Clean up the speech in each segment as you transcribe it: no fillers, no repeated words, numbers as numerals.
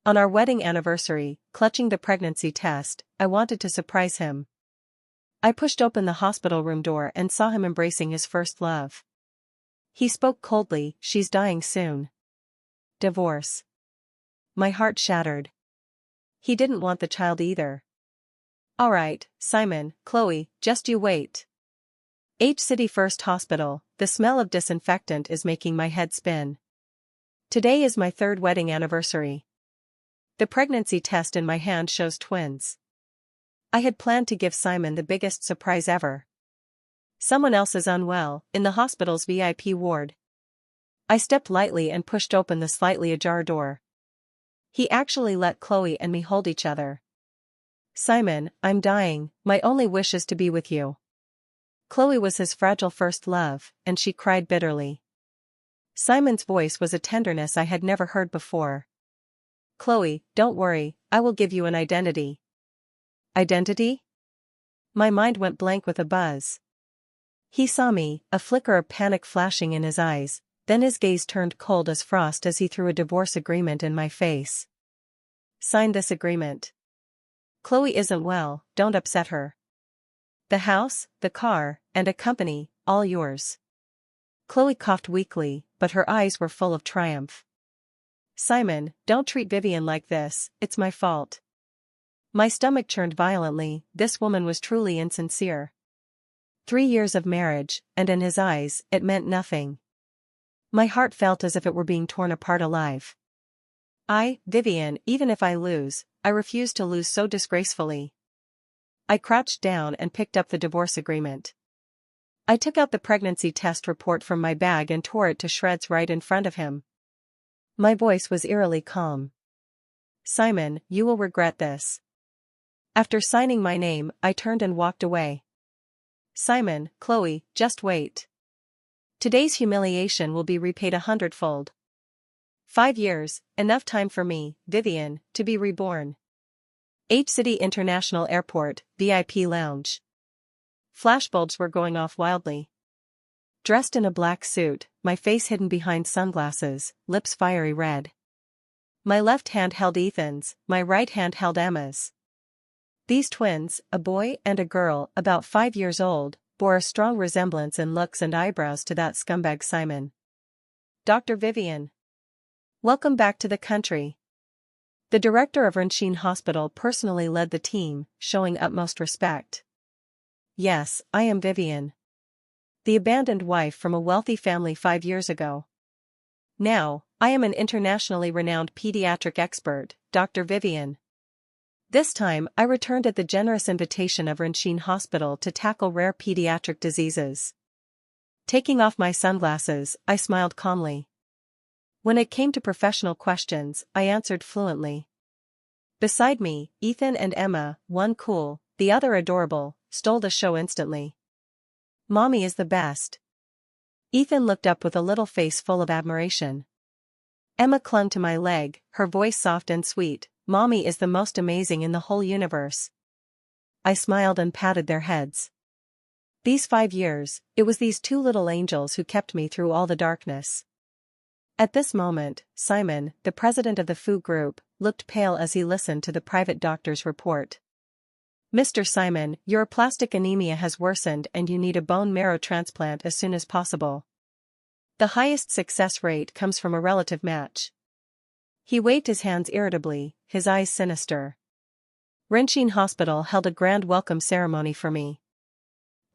On our wedding anniversary, clutching the pregnancy test, I wanted to surprise him. I pushed open the hospital room door and saw him embracing his first love. He spoke coldly, "She's dying soon." Divorce. My heart shattered. He didn't want the child either. "All right, Simon, Chloe, just you wait." City First Hospital, the smell of disinfectant is making my head spin. Today is my third wedding anniversary. The pregnancy test in my hand shows twins. I had planned to give Simon the biggest surprise ever. Someone else is unwell, in the hospital's VIP ward. I stepped lightly and pushed open the slightly ajar door. He actually let Chloe and me hold each other. "Simon, I'm dying, my only wish is to be with you." Chloe was his fragile first love, and she cried bitterly. Simon's voice was a tenderness I had never heard before. "Chloe, don't worry, I will give you an identity." Identity? My mind went blank with a buzz. He saw me, a flicker of panic flashing in his eyes, then his gaze turned cold as frost as he threw a divorce agreement in my face. "Sign this agreement. Chloe isn't well, don't upset her. The house, the car, and a company, all yours." Chloe coughed weakly, but her eyes were full of triumph. "Simon, don't treat Vivian like this, it's my fault." My stomach churned violently, this woman was truly insincere. 3 years of marriage, and in his eyes, it meant nothing. My heart felt as if it were being torn apart alive. Vivian, even if I lose, I refuse to lose so disgracefully." I crouched down and picked up the divorce agreement. I took out the pregnancy test report from my bag and tore it to shreds right in front of him. My voice was eerily calm. "Simon, you will regret this." After signing my name, I turned and walked away. "Simon, Chloe, just wait. Today's humiliation will be repaid 100-fold. 5 years, enough time for me, Vivian, to be reborn." City International Airport, VIP Lounge. Flashbulbs were going off wildly. Dressed in a black suit, my face hidden behind sunglasses, lips fiery red. My left hand held Ethan's, my right hand held Emma's. These twins, a boy and a girl about 5 years old, bore a strong resemblance in looks and eyebrows to that scumbag Simon. "Dr. Vivian. Welcome back to the country." The director of Rinchine Hospital personally led the team, showing utmost respect. "Yes, I am Vivian. The abandoned wife from a wealthy family 5 years ago. Now, I am an internationally renowned pediatric expert, Dr. Vivian. This time I returned at the generous invitation of Rinchine Hospital to tackle rare pediatric diseases." Taking off my sunglasses, I smiled calmly. When it came to professional questions, I answered fluently. Beside me, Ethan and Emma, one cool, the other adorable, stole the show instantly. "Mommy is the best." Ethan looked up with a little face full of admiration. Emma clung to my leg, her voice soft and sweet. "Mommy is the most amazing in the whole universe." I smiled and patted their heads. These 5 years, it was these 2 little angels who kept me through all the darkness. At this moment, Simon, the president of the FU group, looked pale as he listened to the private doctor's report. "Mr. Simon, your aplastic anemia has worsened and you need a bone marrow transplant as soon as possible. The highest success rate comes from a relative match." He waved his hands irritably, his eyes sinister. Rinchine Hospital held a grand welcome ceremony for me.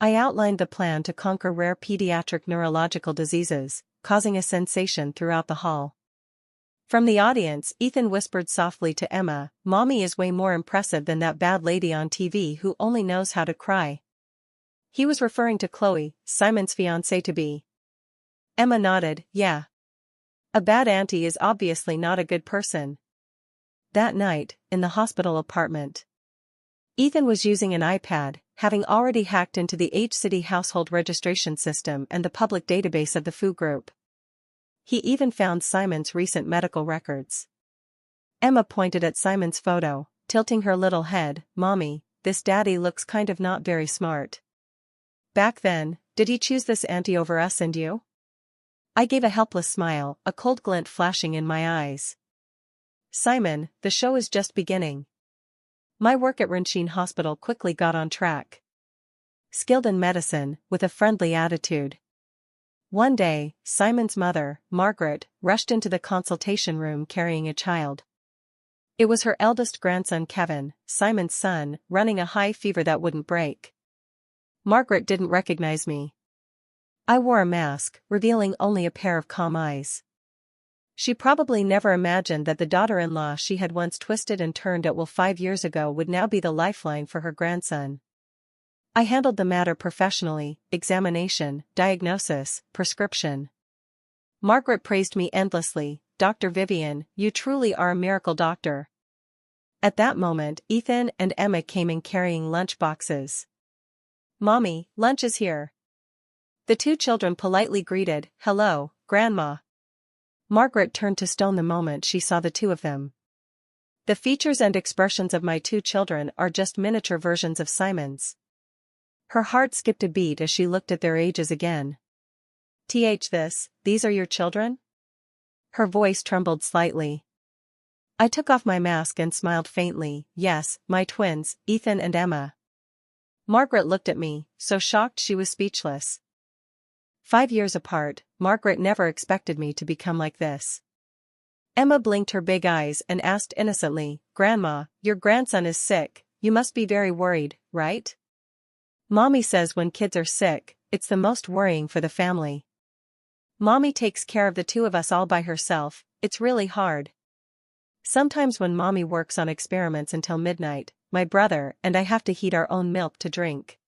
I outlined the plan to conquer rare pediatric neurological diseases, causing a sensation throughout the hall. From the audience, Ethan whispered softly to Emma, "Mommy is way more impressive than that bad lady on TV who only knows how to cry." He was referring to Chloe, Simon's fiancée-to-be. Emma nodded, "Yeah. A bad auntie is obviously not a good person." That night, in the hospital apartment, Ethan was using an iPad, having already hacked into the City household registration system and the public database of the FU group. He even found Simon's recent medical records. Emma pointed at Simon's photo, tilting her little head, "Mommy, this daddy looks kind of not very smart." "Back then, did he choose this auntie over us and you?" I gave a helpless smile, a cold glint flashing in my eyes. Simon, the show is just beginning. My work at Rinchine Hospital quickly got on track. Skilled in medicine, with a friendly attitude. One day, Simon's mother, Margaret, rushed into the consultation room carrying a child. It was her eldest grandson Kevin, Simon's son, running a high fever that wouldn't break. Margaret didn't recognize me. I wore a mask, revealing only a pair of calm eyes. She probably never imagined that the daughter-in-law she had once twisted and turned at will 5 years ago would now be the lifeline for her grandson. I handled the matter professionally: examination, diagnosis, prescription. Margaret praised me endlessly. "Dr. Vivian, you truly are a miracle doctor." At that moment, Ethan and Emma came in carrying lunch boxes. "Mommy, lunch is here." The two children politely greeted, "Hello, Grandma." Margaret turned to stone the moment she saw the two of them. The features and expressions of my two children are just miniature versions of Simon's. Her heart skipped a beat as she looked at their ages again. These are your children?" Her voice trembled slightly. I took off my mask and smiled faintly. "Yes, my twins, Ethan and Emma." Margaret looked at me, so shocked she was speechless. 5 years apart, Margaret never expected me to become like this. Emma blinked her big eyes and asked innocently, "Grandma, your grandson is sick, you must be very worried, right?" "Mommy says when kids are sick, it's the most worrying for the family. Mommy takes care of the two of us all by herself, it's really hard. Sometimes when Mommy works on experiments until midnight, my brother and I have to heat our own milk to drink."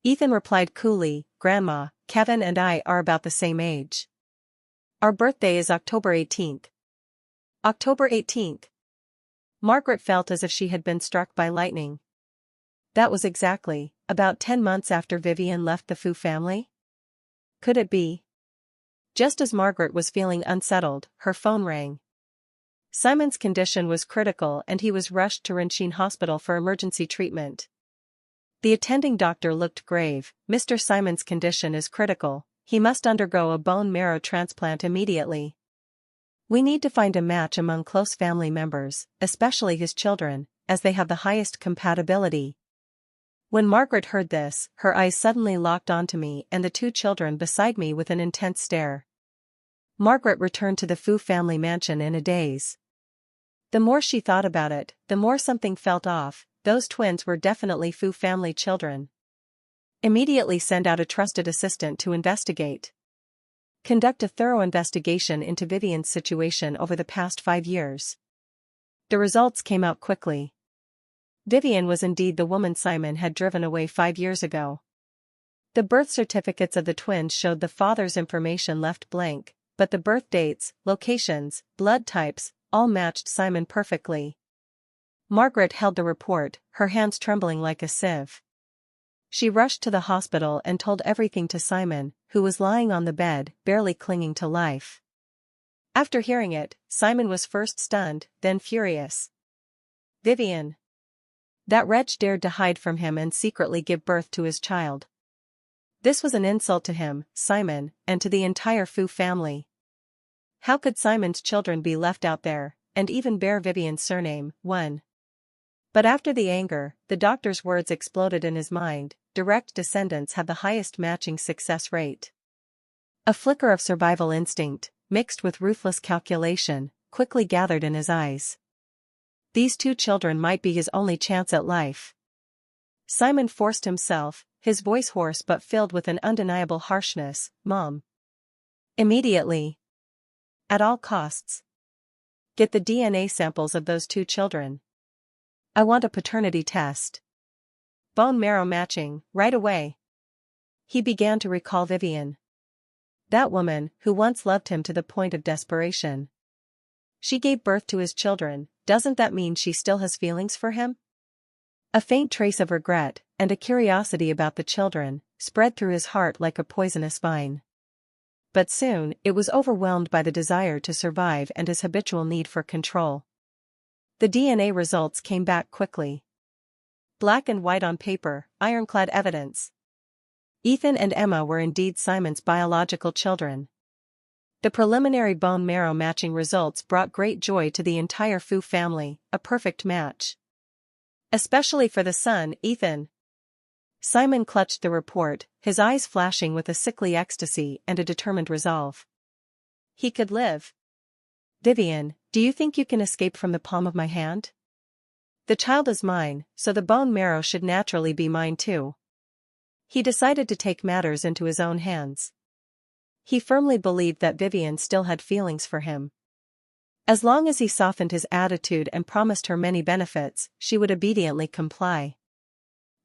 Ethan replied coolly, "Grandma, Kevin and I are about the same age. Our birthday is October 18th. October 18th. Margaret felt as if she had been struck by lightning. That was exactly, about 10 months after Vivian left the Fu family? Could it be? Just as Margaret was feeling unsettled, her phone rang. Simon's condition was critical and he was rushed to Rinchine Hospital for emergency treatment. The attending doctor looked grave. "Mr. Simon's condition is critical, he must undergo a bone marrow transplant immediately. We need to find a match among close family members, especially his children, as they have the highest compatibility." When Margaret heard this, her eyes suddenly locked onto me and the two children beside me with an intense stare. Margaret returned to the Fu family mansion in a daze. The more she thought about it, the more something felt off. Those twins were definitely Fu family children. Immediately send out a trusted assistant to investigate. Conduct a thorough investigation into Vivian's situation over the past 5 years. The results came out quickly. Vivian was indeed the woman Simon had driven away 5 years ago. The birth certificates of the twins showed the father's information left blank, but the birth dates, locations, blood types, all matched Simon perfectly. Margaret held the report, her hands trembling like a sieve. She rushed to the hospital and told everything to Simon, who was lying on the bed, barely clinging to life. After hearing it, Simon was first stunned, then furious. Vivian. That wretch dared to hide from him and secretly give birth to his child. This was an insult to him, Simon, and to the entire Fu family. How could Simon's children be left out there, and even bear Vivian's surname? But after the anger, the doctor's words exploded in his mind: direct descendants have the highest matching success rate. A flicker of survival instinct, mixed with ruthless calculation, quickly gathered in his eyes. These two children might be his only chance at life. Simon forced himself, his voice hoarse but filled with an undeniable harshness, "Mom. Immediately. At all costs. Get the DNA samples of those two children. I want a paternity test. Bone marrow matching, right away." He began to recall Vivian. That woman, who once loved him to the point of desperation. She gave birth to his children, doesn't that mean she still has feelings for him? A faint trace of regret, and a curiosity about the children, spread through his heart like a poisonous vine. But soon, it was overwhelmed by the desire to survive and his habitual need for control. The DNA results came back quickly. Black and white on paper, ironclad evidence. Ethan and Emma were indeed Simon's biological children. The preliminary bone marrow matching results brought great joy to the entire Fu family, a perfect match. Especially for the son, Ethan. Simon clutched the report, his eyes flashing with a sickly ecstasy and a determined resolve. He could live. Vivian, do you think you can escape from the palm of my hand? The child is mine, so the bone marrow should naturally be mine too. He decided to take matters into his own hands. He firmly believed that Vivian still had feelings for him. As long as he softened his attitude and promised her many benefits, she would obediently comply.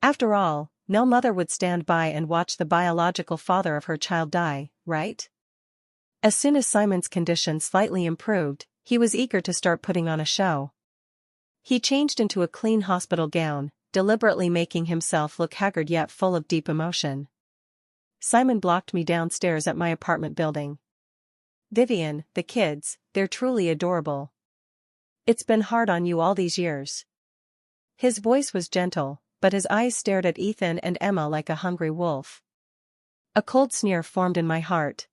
After all, no mother would stand by and watch the biological father of her child die, right? As soon as Simon's condition slightly improved, he was eager to start putting on a show. He changed into a clean hospital gown, deliberately making himself look haggard yet full of deep emotion. Simon blocked me downstairs at my apartment building. Vivian, the kids, they're truly adorable. It's been hard on you all these years. His voice was gentle, but his eyes stared at Ethan and Emma like a hungry wolf. A cold sneer formed in my heart.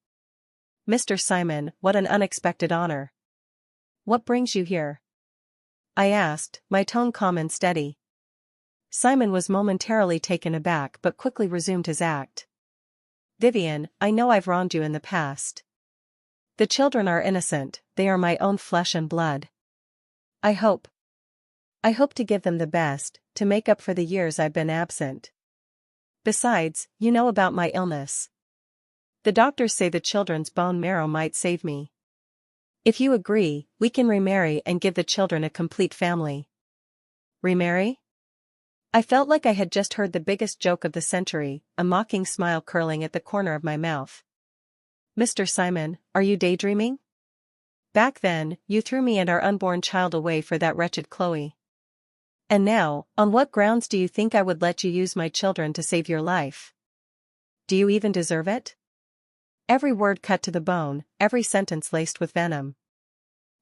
Mr. Simon, what an unexpected honor. What brings you here? I asked, my tone calm and steady. Simon was momentarily taken aback but quickly resumed his act. Vivian, I know I've wronged you in the past. The children are innocent, they are my own flesh and blood. I hope to give them the best, to make up for the years I've been absent. Besides, you know about my illness. The doctors say the children's bone marrow might save me. If you agree, we can remarry and give the children a complete family. Remarry? I felt like I had just heard the biggest joke of the century, a mocking smile curling at the corner of my mouth. Mr. Simon, are you daydreaming? Back then, you threw me and our unborn child away for that wretched Chloe. And now, on what grounds do you think I would let you use my children to save your life? Do you even deserve it? Every word cut to the bone, every sentence laced with venom.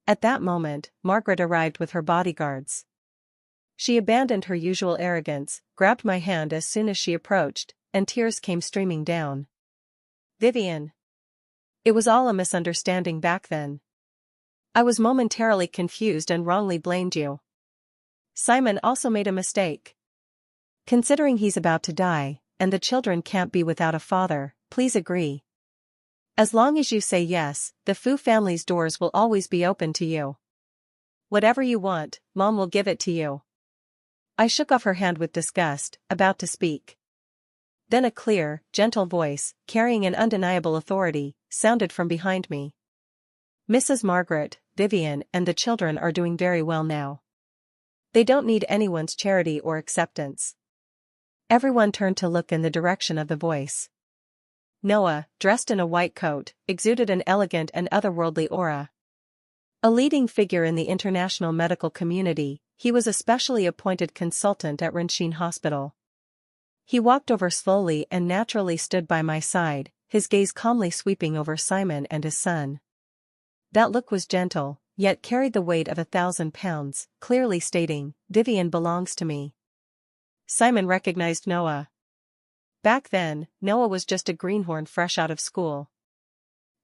At that moment, Margaret arrived with her bodyguards. She abandoned her usual arrogance, grabbed my hand as soon as she approached, and tears came streaming down. Vivian. It was all a misunderstanding back then. I was momentarily confused and wrongly blamed you. Simon also made a mistake. Considering he's about to die, and the children can't be without a father, please agree. As long as you say yes, the Fu family's doors will always be open to you. Whatever you want, Mom will give it to you. I shook off her hand with disgust, about to speak. Then a clear, gentle voice, carrying an undeniable authority, sounded from behind me. Mrs. Margaret, Vivian and the children are doing very well now. They don't need anyone's charity or acceptance. Everyone turned to look in the direction of the voice. Noah, dressed in a white coat, exuded an elegant and otherworldly aura. A leading figure in the international medical community, he was a specially appointed consultant at Renshin Hospital. He walked over slowly and naturally stood by my side, his gaze calmly sweeping over Simon and his son. That look was gentle, yet carried the weight of 1,000 pounds, clearly stating, Vivian belongs to me. Simon recognized Noah. Back then, Noah was just a greenhorn fresh out of school.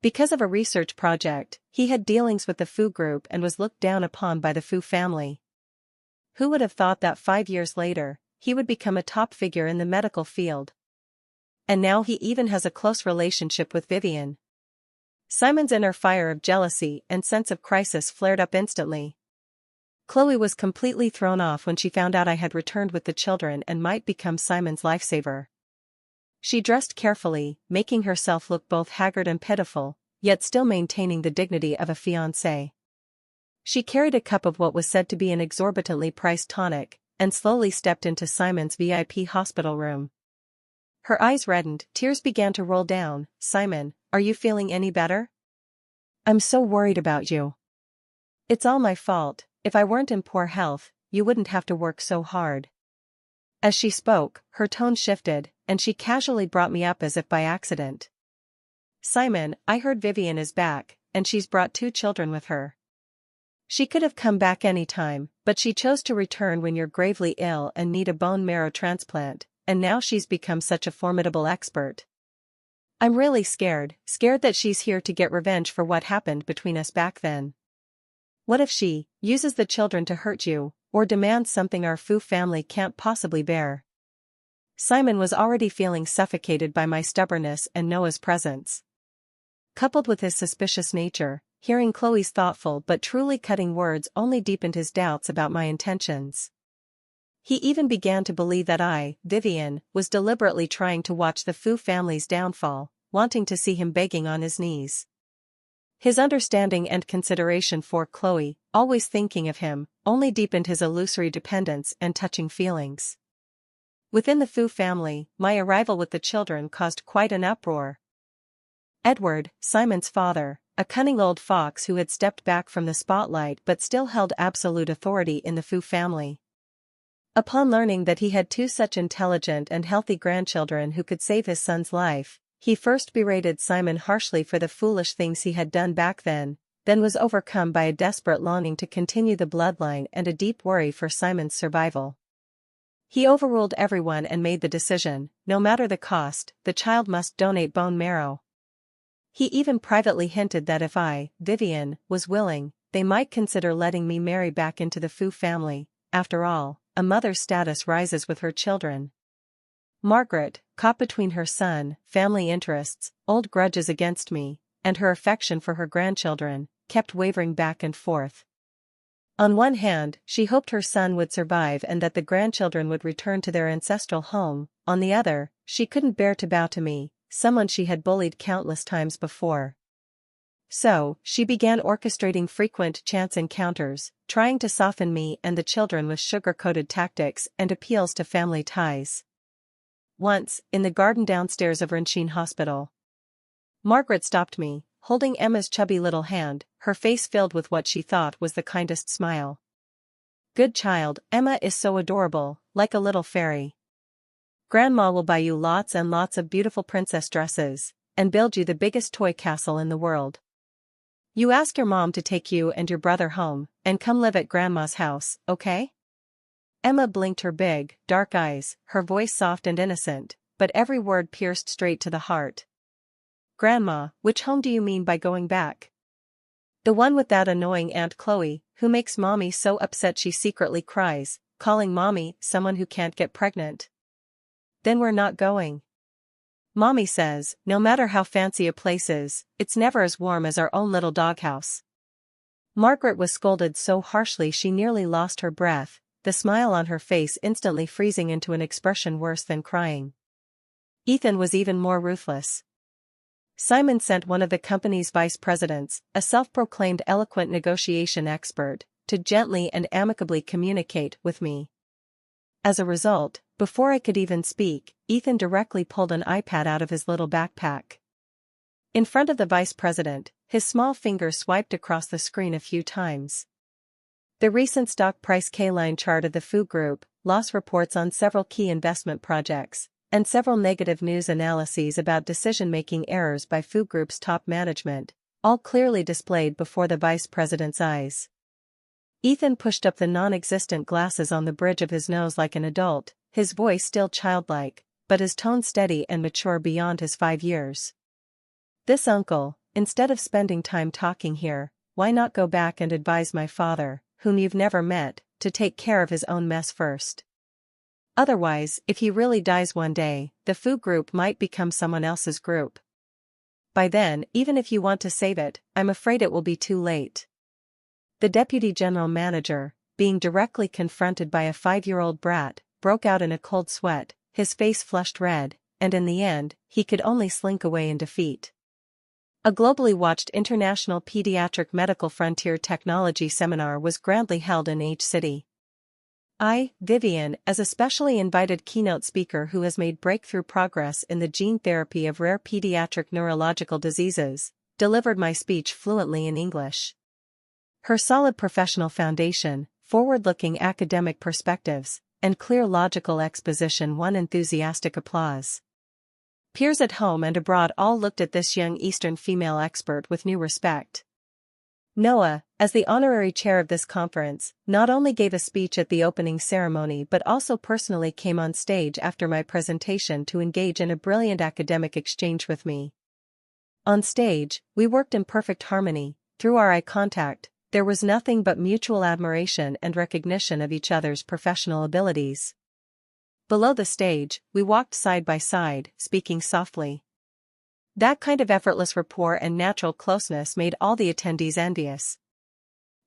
Because of a research project, he had dealings with the Fu group and was looked down upon by the Fu family. Who would have thought that 5 years later, he would become a top figure in the medical field? And now he even has a close relationship with Vivian. Simon's inner fire of jealousy and sense of crisis flared up instantly. Chloe was completely thrown off when she found out I had returned with the children and might become Simon's lifesaver. She dressed carefully, making herself look both haggard and pitiful, yet still maintaining the dignity of a fiancée. She carried a cup of what was said to be an exorbitantly priced tonic, and slowly stepped into Simon's VIP hospital room. Her eyes reddened, tears began to roll down. Simon, are you feeling any better? I'm so worried about you. It's all my fault. If I weren't in poor health, you wouldn't have to work so hard. As she spoke, her tone shifted, and she casually brought me up as if by accident. Simon, I heard Vivian is back, and she's brought 2 children with her. She could have come back any time, but she chose to return when you're gravely ill and need a bone marrow transplant, and now she's become such a formidable expert. I'm really scared that she's here to get revenge for what happened between us back then. What if she uses the children to hurt you, or demands something our Fu family can't possibly bear? Simon was already feeling suffocated by my stubbornness and Noah's presence. Coupled with his suspicious nature, hearing Chloe's thoughtful but truly cutting words only deepened his doubts about my intentions. He even began to believe that I, Vivian, was deliberately trying to watch the Fu family's downfall, wanting to see him begging on his knees. His understanding and consideration for Chloe, always thinking of him, only deepened his illusory dependence and touching feelings. Within the Fu family, my arrival with the children caused quite an uproar. Edward, Simon's father, a cunning old fox who had stepped back from the spotlight but still held absolute authority in the Fu family. Upon learning that he had two such intelligent and healthy grandchildren who could save his son's life, he first berated Simon harshly for the foolish things he had done back then was overcome by a desperate longing to continue the bloodline and a deep worry for Simon's survival. He overruled everyone and made the decision, no matter the cost, the child must donate bone marrow. He even privately hinted that if I, Vivian, was willing, they might consider letting me marry back into the Fu family. After all, a mother's status rises with her children. Margaret, caught between her son, family interests, old grudges against me, and her affection for her grandchildren, kept wavering back and forth. On one hand, she hoped her son would survive and that the grandchildren would return to their ancestral home. On the other, she couldn't bear to bow to me, someone she had bullied countless times before. So, she began orchestrating frequent chance encounters, trying to soften me and the children with sugar-coated tactics and appeals to family ties. Once, in the garden downstairs of Rinxin Hospital, Margaret stopped me, holding Emma's chubby little hand, her face filled with what she thought was the kindest smile. "Good child, Emma is so adorable, like a little fairy. Grandma will buy you lots and lots of beautiful princess dresses, and build you the biggest toy castle in the world. You ask your mom to take you and your brother home, and come live at Grandma's house, okay?" Emma blinked her big, dark eyes, her voice soft and innocent, but every word pierced straight to the heart. "Grandma, which home do you mean by going back? The one with that annoying Aunt Chloe, who makes Mommy so upset she secretly cries, calling Mommy someone who can't get pregnant? Then we're not going. Mommy says, no matter how fancy a place is, it's never as warm as our own little doghouse." Margaret was scolded so harshly she nearly lost her breath, the smile on her face instantly freezing into an expression worse than crying. Ethan was even more ruthless. Simon sent one of the company's vice presidents, a self-proclaimed eloquent negotiation expert, to gently and amicably communicate with me. As a result, before I could even speak, Ethan directly pulled an iPad out of his little backpack. In front of the vice president, his small finger swiped across the screen a few times. The recent stock price K-line chart of the Fu Group, loss reports on several key investment projects, and several negative news analyses about decision-making errors by Fu Group's top management, all clearly displayed before the vice president's eyes. Ethan pushed up the non-existent glasses on the bridge of his nose like an adult, his voice still childlike, but his tone steady and mature beyond his 5 years. "This uncle, instead of spending time talking here, why not go back and advise my father, whom you've never met, to take care of his own mess first? Otherwise, if he really dies one day, the Fu Group might become someone else's group. By then, even if you want to save it, I'm afraid it will be too late." The deputy general manager, being directly confronted by a 5-year-old brat, broke out in a cold sweat, his face flushed red, and in the end, he could only slink away in defeat. A globally watched International Pediatric Medical Frontier Technology Seminar was grandly held in H City. I, Vivian, as a specially invited keynote speaker who has made breakthrough progress in the gene therapy of rare pediatric neurological diseases, delivered my speech fluently in English. Her solid professional foundation, forward-looking academic perspectives, and clear logical exposition won enthusiastic applause. Peers at home and abroad all looked at this young Eastern female expert with new respect. Noah, as the honorary chair of this conference, not only gave a speech at the opening ceremony but also personally came on stage after my presentation to engage in a brilliant academic exchange with me. On stage, we worked in perfect harmony. Through our eye contact, there was nothing but mutual admiration and recognition of each other's professional abilities. Below the stage, we walked side by side, speaking softly. That kind of effortless rapport and natural closeness made all the attendees envious.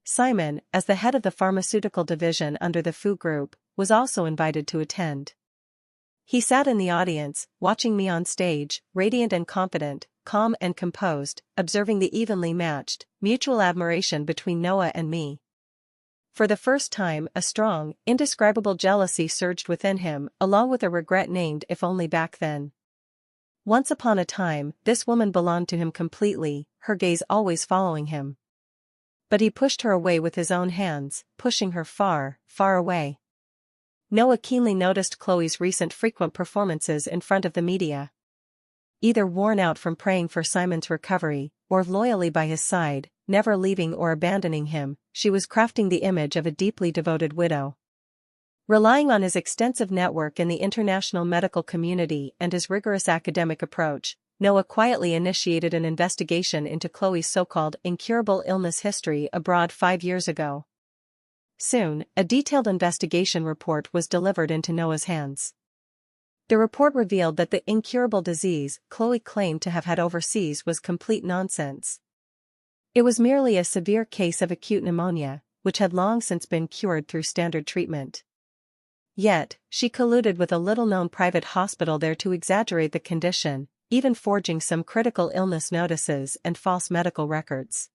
Simon, as the head of the pharmaceutical division under the Fu Group, was also invited to attend. He sat in the audience, watching me on stage, radiant and confident, calm and composed, observing the evenly matched, mutual admiration between Noah and me. For the first time, a strong, indescribable jealousy surged within him, along with a regret named if only back then. Once upon a time, this woman belonged to him completely, her gaze always following him. But he pushed her away with his own hands, pushing her far, far away. Noah keenly noticed Chloe's recent frequent performances in front of the media. Either worn out from praying for Simon's recovery, or loyally by his side, never leaving or abandoning him, she was crafting the image of a deeply devoted widow. Relying on his extensive network in the international medical community and his rigorous academic approach, Noah quietly initiated an investigation into Chloe's so-called incurable illness history abroad 5 years ago. Soon, a detailed investigation report was delivered into Noah's hands. The report revealed that the incurable disease Chloe claimed to have had overseas was complete nonsense. It was merely a severe case of acute pneumonia, which had long since been cured through standard treatment. Yet, she colluded with a little-known private hospital there to exaggerate the condition, even forging some critical illness notices and false medical records.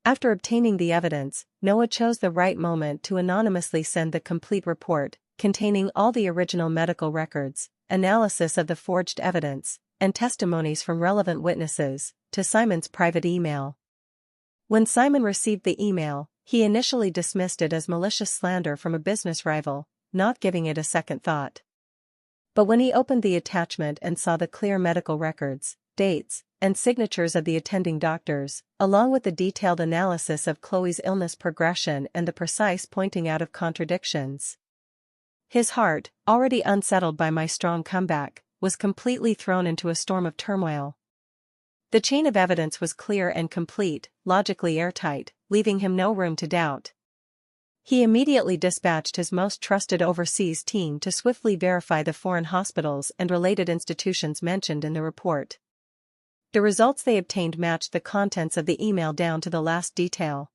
After obtaining the evidence, Noah chose the right moment to anonymously send the complete report, containing all the original medical records, analysis of the forged evidence, and testimonies from relevant witnesses, to Simon's private email. When Simon received the email, he initially dismissed it as malicious slander from a business rival, not giving it a second thought. But when he opened the attachment and saw the clear medical records, dates, and signatures of the attending doctors, along with the detailed analysis of Chloe's illness progression and the precise pointing out of contradictions, his heart, already unsettled by my strong comeback, was completely thrown into a storm of turmoil. The chain of evidence was clear and complete, logically airtight, leaving him no room to doubt. He immediately dispatched his most trusted overseas team to swiftly verify the foreign hospitals and related institutions mentioned in the report. The results they obtained matched the contents of the email down to the last detail.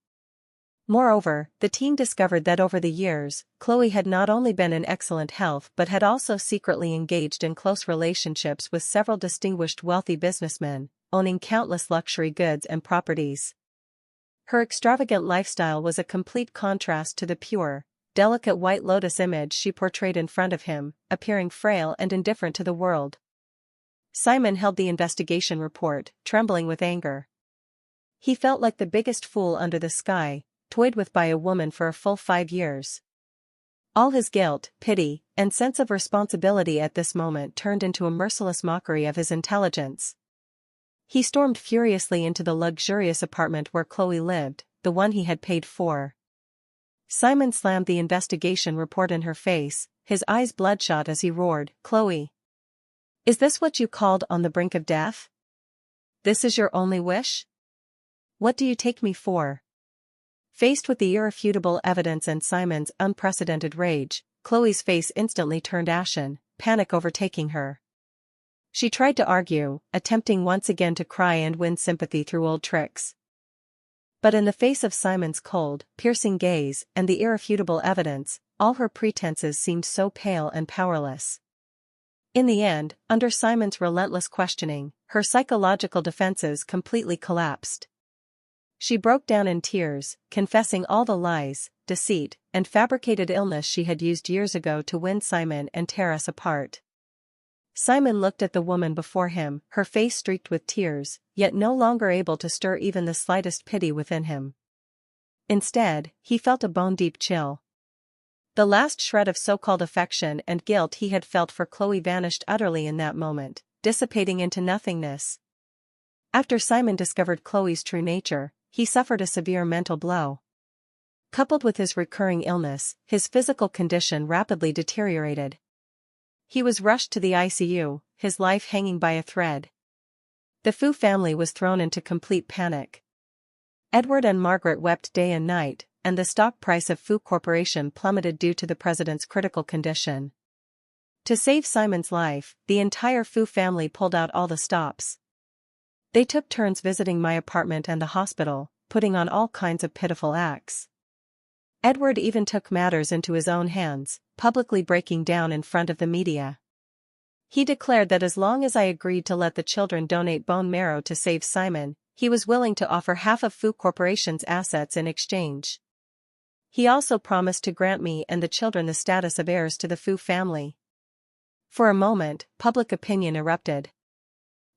Moreover, the team discovered that over the years, Chloe had not only been in excellent health but had also secretly engaged in close relationships with several distinguished wealthy businessmen, owning countless luxury goods and properties. Her extravagant lifestyle was a complete contrast to the pure, delicate White Lotus image she portrayed in front of him, appearing frail and indifferent to the world. Simon held the investigation report, trembling with anger. He felt like the biggest fool under the sky, toyed with by a woman for a full 5 years. All his guilt, pity, and sense of responsibility at this moment turned into a merciless mockery of his intelligence. He stormed furiously into the luxurious apartment where Chloe lived, the one he had paid for. Simon slammed the investigation report in her face, his eyes bloodshot as he roared, "Chloe! Is this what you called on the brink of death? This is your only wish? What do you take me for?" Faced with the irrefutable evidence and Simon's unprecedented rage, Chloe's face instantly turned ashen, panic overtaking her. She tried to argue, attempting once again to cry and win sympathy through old tricks. But in the face of Simon's cold, piercing gaze and the irrefutable evidence, all her pretenses seemed so pale and powerless. In the end, under Simon's relentless questioning, her psychological defenses completely collapsed. She broke down in tears, confessing all the lies, deceit, and fabricated illness she had used years ago to win Simon and tear us apart. Simon looked at the woman before him, her face streaked with tears, yet no longer able to stir even the slightest pity within him. Instead, he felt a bone-deep chill. The last shred of so-called affection and guilt he had felt for Chloe vanished utterly in that moment, dissipating into nothingness. After Simon discovered Chloe's true nature, he suffered a severe mental blow. Coupled with his recurring illness, his physical condition rapidly deteriorated. He was rushed to the ICU, his life hanging by a thread. The Fu family was thrown into complete panic. Edward and Margaret wept day and night, and the stock price of Fu Corporation plummeted due to the president's critical condition. To save Simon's life, the entire Fu family pulled out all the stops. They took turns visiting my apartment and the hospital, putting on all kinds of pitiful acts. Edward even took matters into his own hands, publicly breaking down in front of the media. He declared that as long as I agreed to let the children donate bone marrow to save Simon, he was willing to offer half of Fu Corporation's assets in exchange. He also promised to grant me and the children the status of heirs to the Fu family. For a moment, public opinion erupted.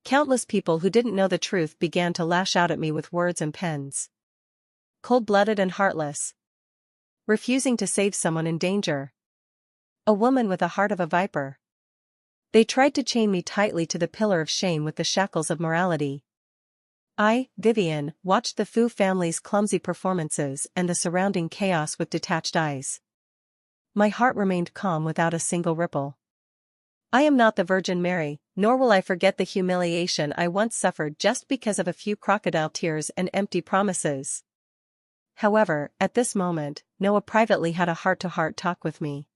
Countless people who didn't know the truth began to lash out at me with words and pens. Cold-blooded and heartless. Refusing to save someone in danger. A woman with a heart of a viper. They tried to chain me tightly to the pillar of shame with the shackles of morality. I, Vivian, watched the Fu family's clumsy performances and the surrounding chaos with detached eyes. My heart remained calm without a single ripple. I am not the Virgin Mary, nor will I forget the humiliation I once suffered just because of a few crocodile tears and empty promises. However, at this moment, Noah privately had a heart-to-heart talk with me.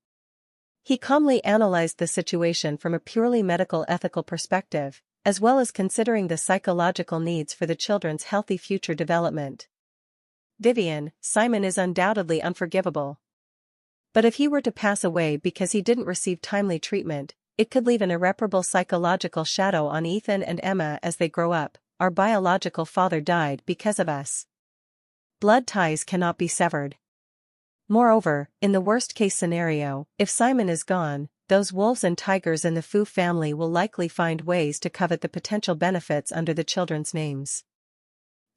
He calmly analyzed the situation from a purely medical ethical perspective, as well as considering the psychological needs for the children's healthy future development. Vivian, Simon is undoubtedly unforgivable. But if he were to pass away because he didn't receive timely treatment, it could leave an irreparable psychological shadow on Ethan and Emma as they grow up. Our biological father died because of us. Blood ties cannot be severed. Moreover, in the worst-case scenario, if Simon is gone, those wolves and tigers in the Fu family will likely find ways to covet the potential benefits under the children's names.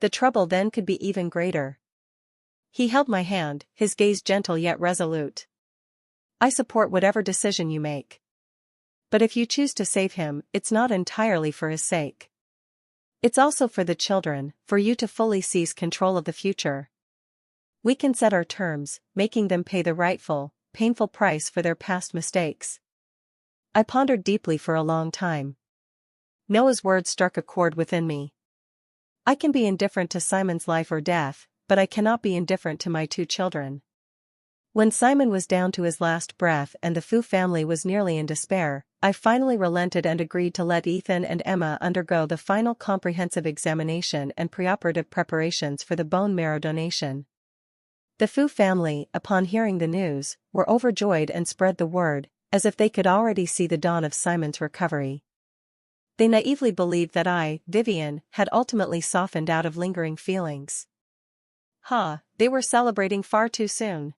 The trouble then could be even greater. He held my hand, his gaze gentle yet resolute. I support whatever decision you make. But if you choose to save him, it's not entirely for his sake. It's also for the children, for you to fully seize control of the future. We can set our terms, making them pay the rightful, painful price for their past mistakes. I pondered deeply for a long time. Noah's words struck a chord within me. I can be indifferent to Simon's life or death, but I cannot be indifferent to my two children. When Simon was down to his last breath and the Fu family was nearly in despair, I finally relented and agreed to let Ethan and Emma undergo the final comprehensive examination and preoperative preparations for the bone marrow donation. The Fu family, upon hearing the news, were overjoyed and spread the word, as if they could already see the dawn of Simon's recovery. They naively believed that I, Vivian, had ultimately softened out of lingering feelings. They were celebrating far too soon.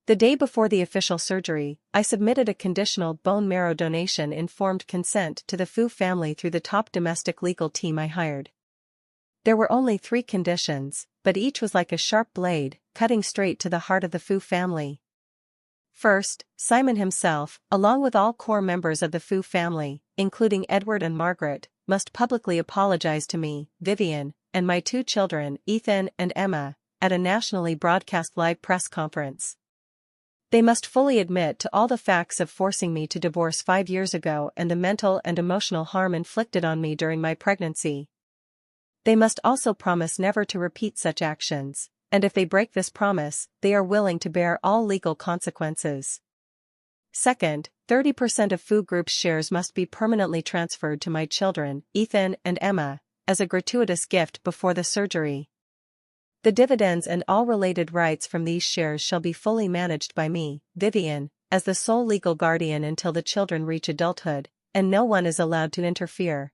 The day before the official surgery, I submitted a conditional bone marrow donation informed consent to the Fu family through the top domestic legal team I hired. There were only 3 conditions, but each was like a sharp blade, cutting straight to the heart of the Fu family. First, Simon himself, along with all core members of the Fu family, including Edward and Margaret, must publicly apologize to me, Vivian, and my 2 children, Ethan and Emma, at a nationally broadcast live press conference. They must fully admit to all the facts of forcing me to divorce 5 years ago and the mental and emotional harm inflicted on me during my pregnancy. They must also promise never to repeat such actions, and if they break this promise, they are willing to bear all legal consequences. Second, 30% of Fu Group's shares must be permanently transferred to my children, Ethan and Emma, as a gratuitous gift before the surgery. The dividends and all related rights from these shares shall be fully managed by me, Vivian, as the sole legal guardian until the children reach adulthood, and no one is allowed to interfere.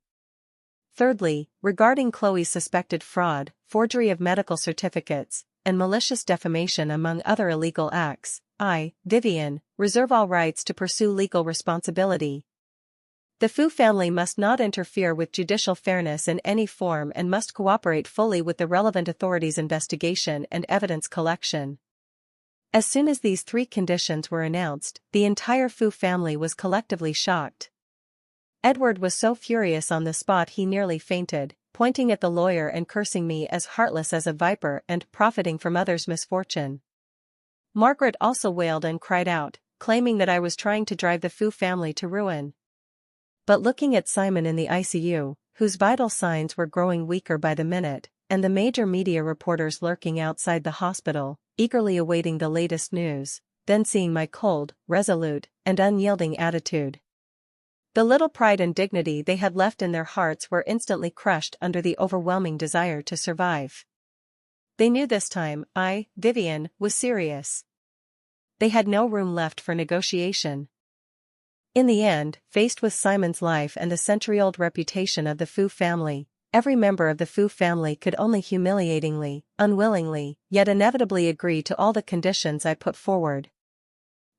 Thirdly, regarding Chloe's suspected fraud, forgery of medical certificates, and malicious defamation among other illegal acts, I, Vivian, reserve all rights to pursue legal responsibility. The Fu family must not interfere with judicial fairness in any form and must cooperate fully with the relevant authorities' investigation and evidence collection. As soon as these 3 conditions were announced, the entire Fu family was collectively shocked. Edward was so furious on the spot he nearly fainted, pointing at the lawyer and cursing me as heartless as a viper and profiting from others' misfortune. Margaret also wailed and cried out, claiming that I was trying to drive the Fu family to ruin. But looking at Simon in the ICU, whose vital signs were growing weaker by the minute, and the major media reporters lurking outside the hospital, eagerly awaiting the latest news, then seeing my cold, resolute, and unyielding attitude. The little pride and dignity they had left in their hearts were instantly crushed under the overwhelming desire to survive. They knew this time I, Vivian, was serious. They had no room left for negotiation. In the end, faced with Simon's life and the century-old reputation of the Fu family, every member of the Fu family could only humiliatingly, unwillingly, yet inevitably agree to all the conditions I put forward.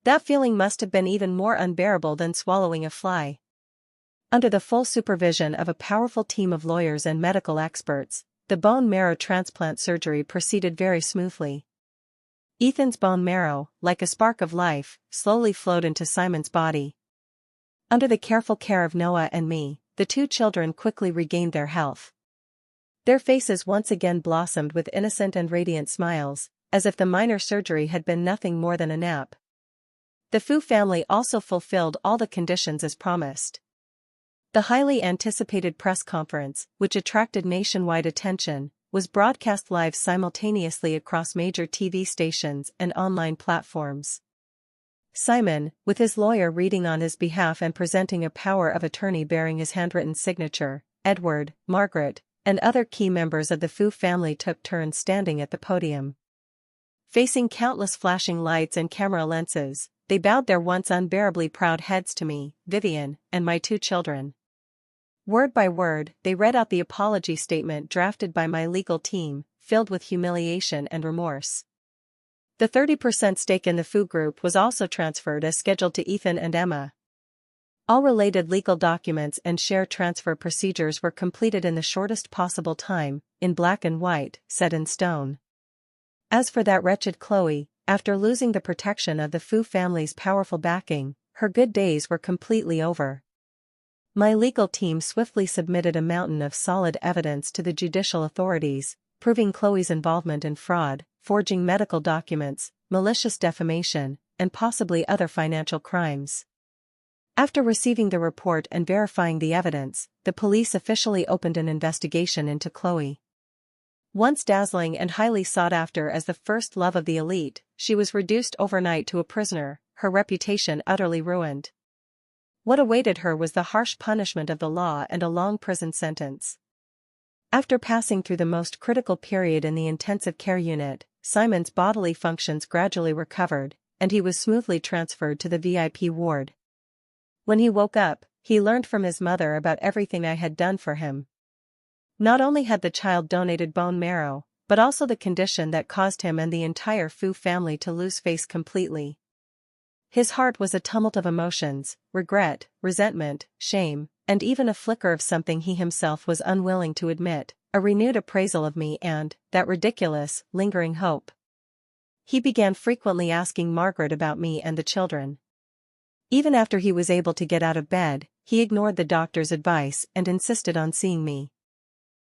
That feeling must have been even more unbearable than swallowing a fly. Under the full supervision of a powerful team of lawyers and medical experts, the bone marrow transplant surgery proceeded very smoothly. Ethan's bone marrow, like a spark of life, slowly flowed into Simon's body. Under the careful care of Noah and me, the two children quickly regained their health. Their faces once again blossomed with innocent and radiant smiles, as if the minor surgery had been nothing more than a nap. The Fu family also fulfilled all the conditions as promised. The highly anticipated press conference, which attracted nationwide attention, was broadcast live simultaneously across major TV stations and online platforms. Simon, with his lawyer reading on his behalf and presenting a power of attorney bearing his handwritten signature, Edward, Margaret, and other key members of the Fu family took turns standing at the podium. Facing countless flashing lights and camera lenses, they bowed their once unbearably proud heads to me, Vivian, and my two children. Word by word, they read out the apology statement drafted by my legal team, filled with humiliation and remorse. The 30% stake in the Fu Group was also transferred as scheduled to Ethan and Emma. All related legal documents and share transfer procedures were completed in the shortest possible time, in black and white, set in stone. As for that wretched Chloe, after losing the protection of the Fu family's powerful backing, her good days were completely over. My legal team swiftly submitted a mountain of solid evidence to the judicial authorities, proving Chloe's involvement in fraud, forging medical documents, malicious defamation, and possibly other financial crimes. After receiving the report and verifying the evidence, the police officially opened an investigation into Chloe. Once dazzling and highly sought after as the first love of the elite, she was reduced overnight to a prisoner, her reputation utterly ruined. What awaited her was the harsh punishment of the law and a long prison sentence. After passing through the most critical period in the intensive care unit, Simon's bodily functions gradually recovered, and he was smoothly transferred to the VIP ward. When he woke up, he learned from his mother about everything I had done for him. Not only had the child donated bone marrow, but also the condition that caused him and the entire Fu family to lose face completely. His heart was a tumult of emotions, regret, resentment, shame, and even a flicker of something he himself was unwilling to admit, a renewed appraisal of me and, that ridiculous, lingering hope. He began frequently asking Margaret about me and the children. Even after he was able to get out of bed, he ignored the doctor's advice and insisted on seeing me.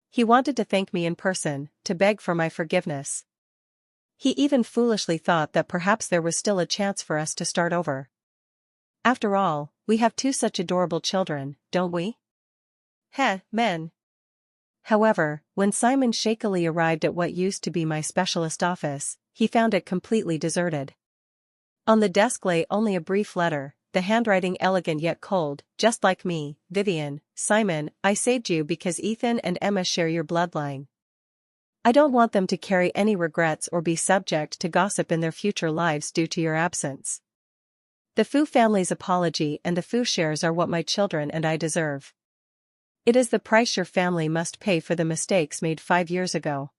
He wanted to thank me in person, to beg for my forgiveness. He even foolishly thought that perhaps there was still a chance for us to start over. After all, we have two such adorable children, don't we? Heh, men. However, when Simon shakily arrived at what used to be my specialist office, he found it completely deserted. On the desk lay only a brief letter, the handwriting elegant yet cold, just like me, Vivian, Simon, I saved you because Ethan and Emma share your bloodline. I don't want them to carry any regrets or be subject to gossip in their future lives due to your absence. The Fu family's apology and the Fu shares are what my children and I deserve. It is the price your family must pay for the mistakes made 5 years ago.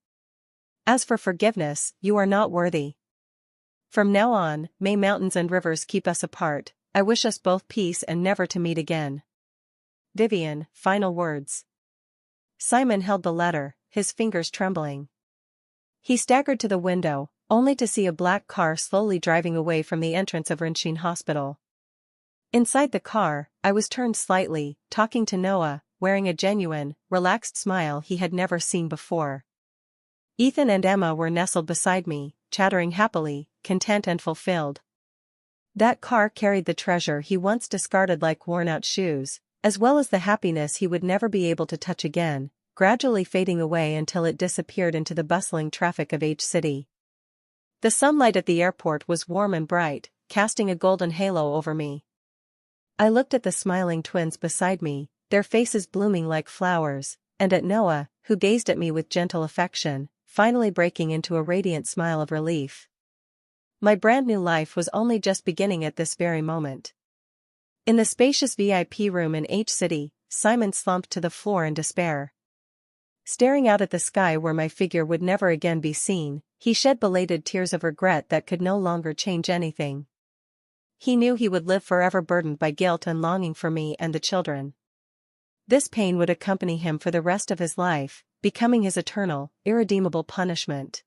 As for forgiveness, you are not worthy. From now on, may mountains and rivers keep us apart, I wish us both peace and never to meet again. Vivian, final words. Simon held the letter, his fingers trembling. He staggered to the window, only to see a black car slowly driving away from the entrance of Rinshin Hospital. Inside the car, I was turned slightly, talking to Noah, wearing a genuine, relaxed smile he had never seen before. Ethan and Emma were nestled beside me, chattering happily, content and fulfilled. That car carried the treasure he once discarded like worn-out shoes, as well as the happiness he would never be able to touch again, gradually fading away until it disappeared into the bustling traffic of H City. The sunlight at the airport was warm and bright, casting a golden halo over me. I looked at the smiling twins beside me, their faces blooming like flowers, and at Noah, who gazed at me with gentle affection, finally breaking into a radiant smile of relief. My brand new life was only just beginning at this very moment. In the spacious VIP room in H City, Simon slumped to the floor in despair. Staring out at the sky where my figure would never again be seen, he shed belated tears of regret that could no longer change anything. He knew he would live forever burdened by guilt and longing for me and the children. This pain would accompany him for the rest of his life, becoming his eternal, irredeemable punishment.